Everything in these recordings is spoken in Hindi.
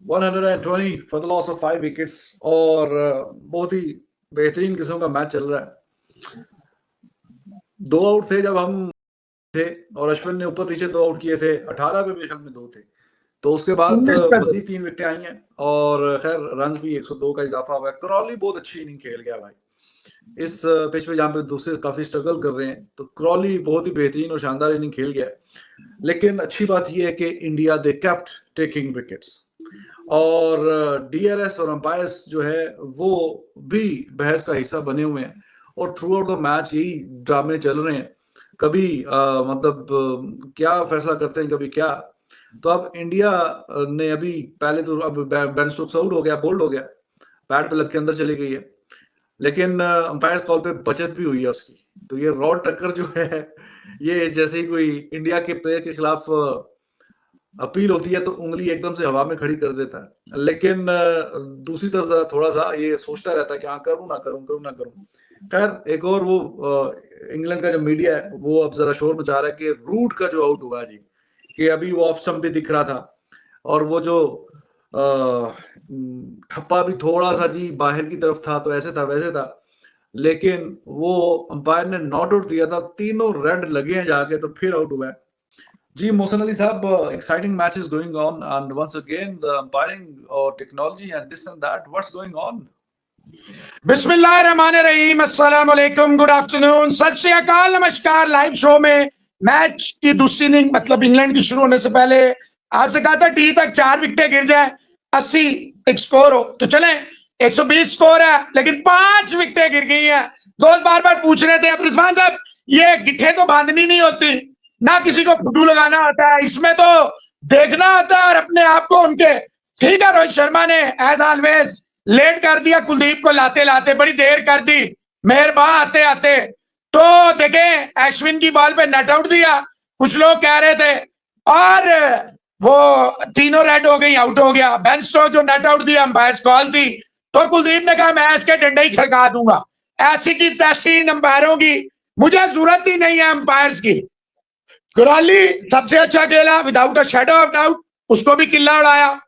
120 for the loss of 5 wickets और बहुत ही बेहतरीन किस्म का मैच चल रहा है। 2 आउट थे जब हम थे और अश्विन ने ऊपर नीचे 2 आउट किए थे। 18 पे मेरे ख्याल में 2 थे, तो उसके बाद मजीद 3 विकेटें आई हैं और खैर रन भी 102 का इजाफा हुआ है। क्रॉली बहुत अच्छी इनिंग खेल गया भाई इस पिच पे जहाँ पे दूसरे काफी स्ट्रगल कर रहे हैं, तो क्रॉली बहुत ही बेहतरीन और शानदार इनिंग खेल गया। लेकिन अच्छी बात यह है कि India they kept taking wickets और डीआरएस और अंपायर्स जो है वो भी बहस का हिस्सा बने हुए हैं और थ्रू आउट द मैच यही ड्रामे चल रहे हैं। कभी क्या फैसला करते हैं, कभी क्या। तो अब इंडिया ने अभी पहले तो अब बेन स्टोक्स आउट हो गया, बोल्ड हो गया, बैट पे लग के अंदर चली गई है, लेकिन अंपायर कॉल पे बचत भी हुई है उसकी। तो ये रॉड टक्कर जो है ये जैसे ही कोई इंडिया के प्लेयर के खिलाफ अपील होती है तो उंगली एकदम से हवा में खड़ी कर देता है। लेकिन दूसरी तरफ जरा थोड़ा सा ये सोचता रहता है कि हाँ करूं ना करूं, करूं ना करूं। खैर एक और वो इंग्लैंड का जो मीडिया है वो अब जरा शोर मचा रहा है कि रूट का जो आउट हुआ जी, कि अभी वो ऑफ स्टंप पे दिख रहा था और वो जो ठप्पा भी थोड़ा सा जी बाहर की तरफ था, तो ऐसे था वैसे था, लेकिन वो अंपायर ने नॉट आउट दिया था। तीनों रेड लगे हैं जाके, तो फिर आउट हुआ है जी। मोहसिन अली साहब, exciting matches going on and once again the umpiring or technology and this and that, what's going on? बिस्मिल्लाहिर्रहमानिर्रहीम, अस्सलाम वालेकुम, गुड आफ्टरनून, सत श्री अकाल, नमस्कार। लाइव शो में मैच की दूसरी इनिंग मतलब इंग्लैंड की शुरू होने से पहले आपसे कहा था टी तक 4 विकेटें गिर जाए 80 एक स्कोर हो, तो चले 120 स्कोर है, लेकिन 5 विकेटें गिर गई हैं। दोस्त बार बार पूछ रहे थे अब रिजवान साहब ये गिट्ठे तो बांधनी नहीं होती ना, किसी को फुटू लगाना होता है, इसमें तो देखना होता है और अपने आप को उनके। ठीक है, रोहित शर्मा ने एज ऑलवेज लेट कर दिया, कुलदीप को लाते लाते बड़ी देर कर दी, मेहरबान आते आते। तो देखें अश्विन की बॉल पे नट आउट दिया, कुछ लोग कह रहे थे, और वो तीनों रेड हो गई, आउट हो गया। बेन स्टोक्स जो नट आउट दिया, अंपायर कॉल थी, तो कुलदीप ने कहा मैं इसके डंडे ही खड़का दूंगा। ऐसी की तैसी अंपायरों की मुझे जरूरत ही नहीं है अंपायर्स की। क्रॉली सबसे अच्छा खेला without a shadow of doubt, उसको भी किल्ला उड़ाया,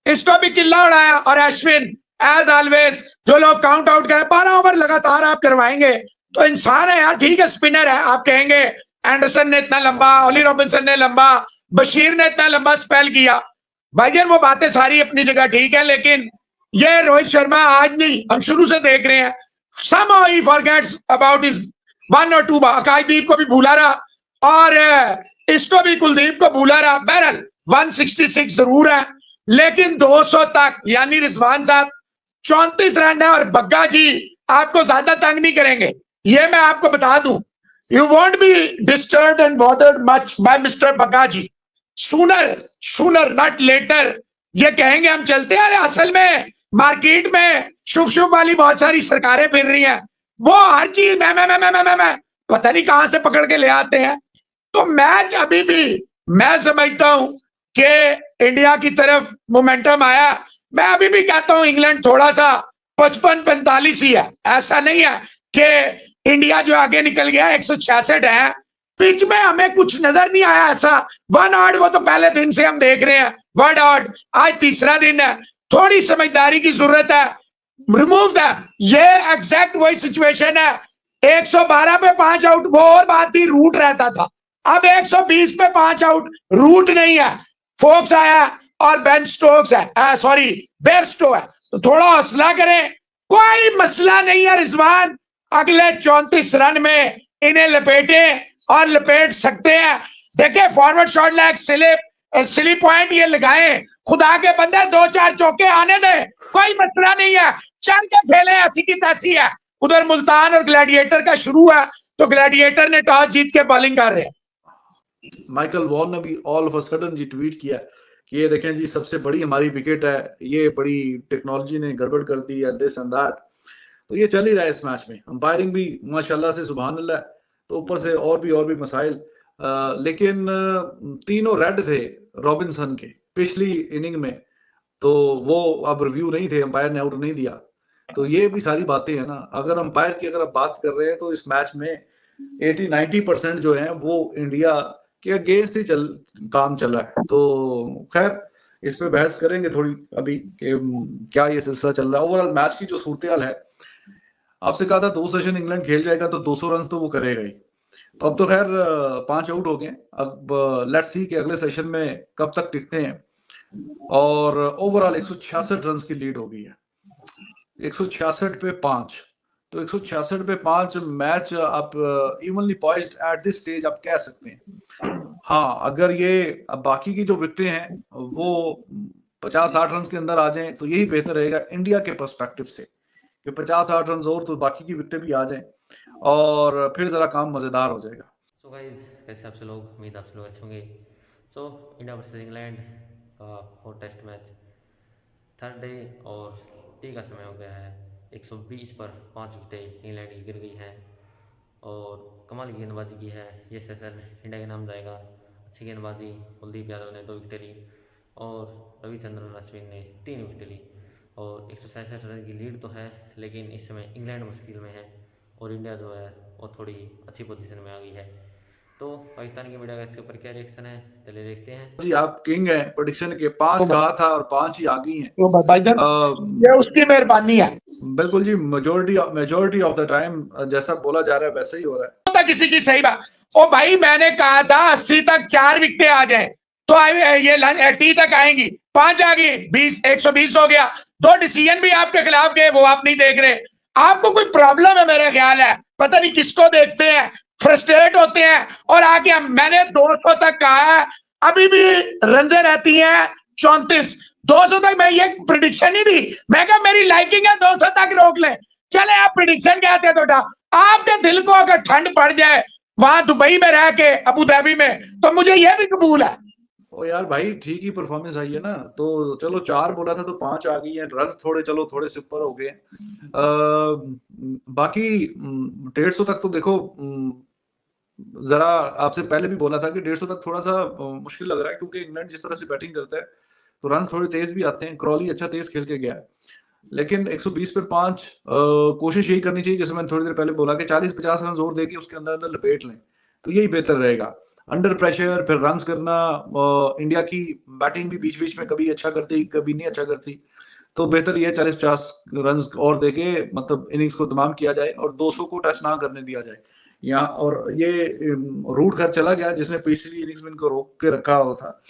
इसको भी किल्ला उड़ाया। और अश्विन एज ऑलवेज, जो लोग काउंट आउट कर 12 ओवर लगातार आप करवाएंगे तो इंसान है यार, ठीक है स्पिनर है, आप कहेंगे एंडरसन ने इतना लंबा, ओली रॉबिन्सन ने लंबा, बशीर ने इतना लंबा स्पेल किया। भाईजान वो बातें सारी अपनी जगह ठीक है, लेकिन ये रोहित शर्मा आज नहीं, हम शुरू से देख रहे हैं, somehow he forgets about his 1 or 2 आकाशदीप को भी भूला रहा और इसको भी कुलदीप को भूला रहा। बहरहाल 166 जरूर है, लेकिन 200 तक, यानी रिजवान साहब 34 रन है और बग्गा जी आपको ज्यादा तंग नहीं करेंगे, ये मैं आपको बता दूं। You won't be disturb and bothered much by mister Bagga ji, sooner not later. ये कहेंगे हम चलते हैं, असल में मार्केट में शुभ शुभ वाली बहुत सारी सरकारें फिर रही हैं, वो हर चीज मैं पता नहीं कहां से पकड़ के ले आते हैं। तो मैच अभी भी मैं समझता हूं कि इंडिया की तरफ मोमेंटम आया। मैं अभी भी कहता हूं इंग्लैंड थोड़ा सा 55-45 ही है, ऐसा नहीं है कि इंडिया जो आगे निकल गया। 166 है, पिच में हमें कुछ नजर नहीं आया ऐसा। 1 ऑड वो तो पहले दिन से हम देख रहे हैं, 1 ऑड, आज तीसरा दिन है, थोड़ी समझदारी की जरूरत है। रिमूव दैम, ये एग्जैक्ट वही सिचुएशन है। 112 पे 5 आउट वो और बात थी, रूट रहता था। अब 120 पे 5 आउट रूट नहीं है, फोक्स आया और बेन स्टोक्स है, सॉरी बेयरस्टो है, तो थोड़ा हौसला करें, कोई मसला नहीं है रिजवान। अगले 34 रन में इन्हें लपेटे और लपेट सकते हैं। देखिए forward shot leg silly point ये लगाए, खुदा के बंदे 2-4 चौके आने दे, कोई मसला नहीं है, चल के खेले, ऐसी की तैसी है। उधर मुल्तान और ग्लैडिएटर का शुरू है, तो ग्लैडिएटर ने टॉस जीत के बॉलिंग कर रहे हैं। माइकल वॉन ने भी ऑल ऑफ अ सडन जी ट्वीट किया कि ये देखें जी सबसे बड़ी हमारी विकेट है, ये बड़ी टेक्नोलॉजी ने गड़बड़ कर दी है, दिस एंड दैट। तो ये चल ही रहा है इस मैच में, अंपायरिंग भी माशाल्लाह से सुभान अल्लाह, तो ऊपर से और भी मसाइल। लेकिन तीनों रेड थे रॉबिन्सन के पिछली इनिंग में, तो वो अब रिव्यू नहीं थे, अंपायर ने आउट नहीं दिया। तो ये भी सारी बातें हैं ना, अगर अंपायर की अगर आप बात कर रहे हैं तो इस मैच में 80-90% जो है वो इंडिया के अगेंस्ट ही काम चला है। तो खैर इस पे बहस करेंगे थोड़ी अभी कि क्या ये सिलसिला चल रहा है। ओवरऑल मैच की जो सूरत है, आपसे कहा था 2 सेशन इंग्लैंड खेल जाएगा तो 200 रन तो वो करेगा ही। तो अब तो खैर 5 आउट हो गए। अब लेट्स सी कि अगले सेशन में कब तक टिकते हैं। और ओवरऑल 166 रन की लीड हो गई है, 166 पे 5। तो 166 पे 5 मैच आप evenly poised at this stage आप कह सकते हैं। हाँ, अगर ये अब बाकी की जो विकेटें हैं वो 50-60 रन के अंदर आ जाएं तो यही बेहतर रहेगा इंडिया के पर्सपेक्टिव से कि 50-60 रन और तो बाकी की विकेटें भी आ जाएं और फिर जरा काम मजेदार हो जाएगा। सो गाइज, कैसे आप सब लोग? उम्मीद आप सब लोग अच्छे होंगे। सो इंडिया वर्सेस इंग्लैंड का 4 टेस्ट मैच थर्ड डे और टी का समय हो गया है। 120 पर 5 विकेटें इंग्लैंड की गिर गई हैं और कमाल की गेंदबाजी की है। ये सेशन इंडिया के नाम जाएगा। अच्छी गेंदबाजी, कुलदीप यादव ने 2 विकेटें ली और रविचंद्रन अश्विन ने 3 विकेटें ली और 167 रन की लीड तो है, लेकिन इस समय इंग्लैंड मुश्किल में है और इंडिया जो है वो थोड़ी अच्छी पोजीशन में आ गई है। तो पाकिस्तान की मीडिया का इसके ऊपर क्या रिएक्शन है, चलिए देखते हैं। जी, आप किंग हैं प्रेडिक्शन के, 5 कहा था और 5 ही आ गई हैं। तो भाईजान ये उसकी मेहरबानी है। बिल्कुल जी, मेजोरिटी ऑफ द टाइम जैसा बोला जा रहा है वैसा ही हो रहा है। होता किसी की सही बात। ओ भाई, मैंने कहा था 80 तक 4 विकेटें आ जाए तो ये टी तक आएंगी, 5 आ गई, 120 हो गया। 2 डिसीजन भी आपके खिलाफ गए, वो आप नहीं देख रहे। आपको कोई प्रॉब्लम है मेरा ख्याल है, पता नहीं किसको देखते हैं, फ्रस्ट्रेट होते हैं और आगे मैंने 200 तक कहा है, अभी भी रंजे रहती हैं 34। 200 तक मैं ये प्रिडिक्शन नहीं दी, मैं कहा मेरी लाइकिंग है 200 तक रोक ले। चले आप प्रिडिक्शन कहते तो आपके दिल को अगर ठंड पड़ जाए वहां दुबई में रह के, अबू धाबी में, तो मुझे यह भी कबूल है। ओ यार भाई, ठीक ही परफॉर्मेंस आई है ना, तो चलो 4 बोला था तो 5 आ गई हैं। रन थोड़े चलो थोड़े से ऊपर हो गए। बाकी 150 तक तो देखो, जरा आपसे पहले भी बोला था कि 150 तक थोड़ा सा मुश्किल लग रहा है क्योंकि इंग्लैंड जिस तरह से बैटिंग करता है तो रन थोड़े तेज भी आते हैं। क्रॉली अच्छा तेज खेल के गया है, लेकिन 120 पे 5 कोशिश यही करनी चाहिए जैसे मैंने थोड़ी देर पहले बोला कि 40-50 रन जोर देके उसके अंदर अंदर लपेट लें तो यही बेहतर रहेगा। अंडर प्रेशर फिर रन करना, इंडिया की बैटिंग भी बीच बीच में कभी अच्छा करती कभी नहीं अच्छा करती, तो बेहतर ये 40-50 रन और देके मतलब इनिंग्स को तमाम किया जाए और 200 को टच ना करने दिया जाए यहाँ। और ये रूट खैर चला गया जिसने पिछली इनिंग्स में इनको रोक के रखा हुआ था।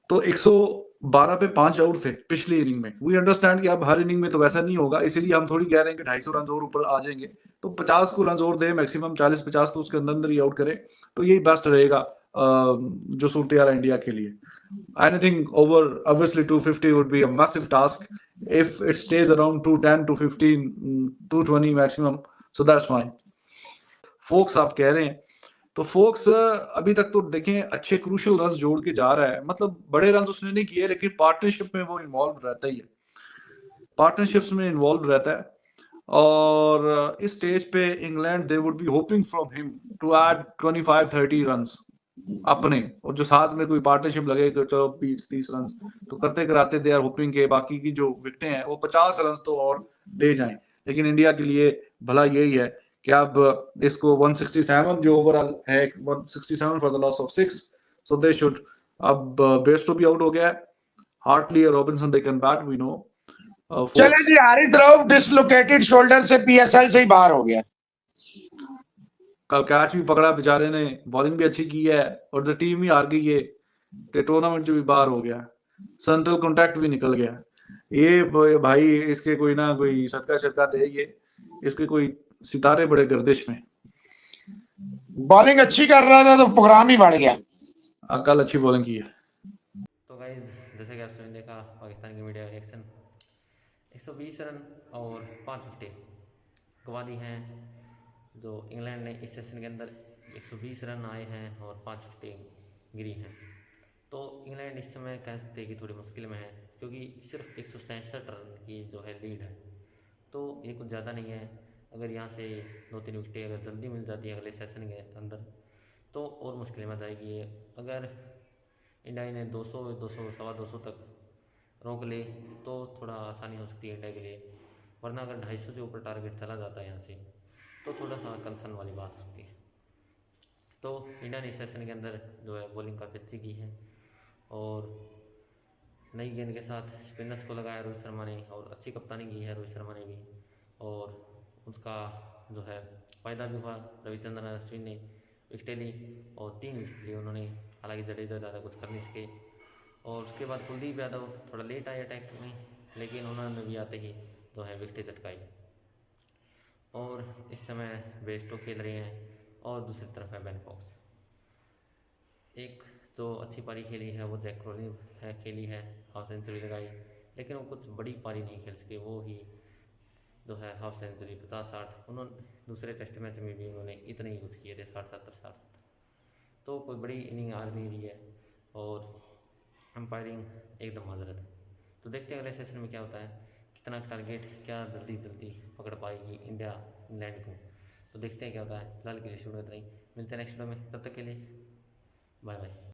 तो 112 पे 5 आउट थे पिछली इनिंग में। वी अंडरस्टैंड कि अब हर इनिंग में तो वैसा नहीं होगा, इसीलिए हम थोड़ी कह रहे हैं कि 250 रन और ऊपर आ जाएंगे तो 50 को रन और दे, मैक्सिमम 40-50 तो उसके अंदर अंदर ही आउट करे तो यही बेस्ट रहेगा जो सूरत हाल है इंडिया के लिए। Anything over obviously 250 would be a massive task. If it stays around 210, 215, 220 maximum, so that's fine. फोक्स आप कह रहे हैं तो फोक्स अभी तक तो देखें अच्छे क्रूशियल रन जोड़ के जा रहा है, मतलब बड़े रन उसने नहीं किए लेकिन पार्टनरशिप में वो इन्वॉल्व रहता ही है, पार्टनरशिप्स में इन्वॉल्व रहता है। और इस स्टेज पे England they would be hoping from him to add 25-30 runs अपने, और जो साथ में कोई पार्टनरशिप लगे कि चलो 20-30 रन तो करते कराते दे आर होपिंग के बाकी की जो विकेटें हैं वो 50 रन तो और दे जाएं। लेकिन इंडिया के लिए भला यही है कि अब इसको 167 जो ओवरऑल है 167 for the loss of 6, so they should, अब बेस्टो भी आउट हो गया है, हार्टली और Robinson they can bat we know. चले जी, हारिस राउफ डिसलोकेटेड शोल्डर से पीएसएल से ही बाहर हो गया। कल कैच भी पकड़ा बेचारे ने, बॉलिंग भी अच्छी की है और द टीम ही हार गई है तो टूर्नामेंट से भी बाहर हो गया, सेंट्रल कॉन्ट्रैक्ट भी निकल गया। ये भाई इसके कोई ना कोई सदका सदका दे, ये इसके कोई सितारे बड़े गर्दिश में। बॉलिंग अच्छी कर रहा था तो प्रोग्राम ही बढ़ गया। कल अच्छी बॉलिंग की है। तो गाइज, जैसे कि आपने देखा पाकिस्तान की मीडिया रिएक्शन, 120 रन और 5 विकेटें गंवा दी हैं। जो इंग्लैंड ने इस सेशन के अंदर 120 रन आए हैं और 5 विकेटें गिरी हैं। तो इंग्लैंड इस समय कह सकते हैं कि थोड़ी मुश्किल में है क्योंकि सिर्फ 167 रन की जो है लीड है, तो ये कुछ ज़्यादा नहीं है। अगर यहाँ से 2-3 विकेटें अगर जल्दी मिल जाती है अगले सेशन के अंदर तो और मुश्किल में जाएगी। अगर इंडिया ने 200, 200, 250 तक रोक ले तो थोड़ा आसानी हो सकती है इंडिया के लिए, वरना अगर 250 से ऊपर टारगेट चला जाता है यहाँ से तो थोड़ा सा कंसर्न वाली बात हो सकती है। तो इंडिया ने इस सेशन के अंदर जो है बॉलिंग काफ़ी अच्छी की है और नई गेंद के साथ स्पिनर्स को लगाया रोहित शर्मा ने, और अच्छी कप्तानी की है रोहित शर्मा ने भी, और उसका जो है फ़ायदा भी हुआ। रविचंद्रन अश्विन ने विकेटें ली और 3 विकेट लिए उन्होंने, हालांकि जडेजा ज़्यादा कुछ कर नहीं सके। और उसके बाद कुलदीप यादव थोड़ा लेट आए अटैक में, लेकिन उन्होंने भी आते ही जो है विकेटें चटकाई। और इस समय बेस्टो खेल रहे हैं और दूसरी तरफ है बेन फॉक्स। एक जो अच्छी पारी खेली है वो जैक क्रोली है, खेली है, हाफ सेंचुरी लगाई, लेकिन वो कुछ बड़ी पारी नहीं खेल सके। वो ही जो है हाफ सेंचुरी 50-60, उन्होंने दूसरे टेस्ट मैच में भी उन्होंने इतने ही कुछ किए थे, 60-70, तो कोई बड़ी इनिंग आ नहीं रही है और अंपायरिंग एकदम माजरत है। तो देखते हैं अगले सेशन में क्या होता है, कितना टारगेट क्या जल्दी जल्दी पकड़ पाएगी इंडिया इंग्लैंड को। तो देखते हैं क्या होता है। फिलहाल के लिए शुरू इतना ही, मिलते हैं नेक्स्ट वीडियो में, तब तक के लिए बाय बाय।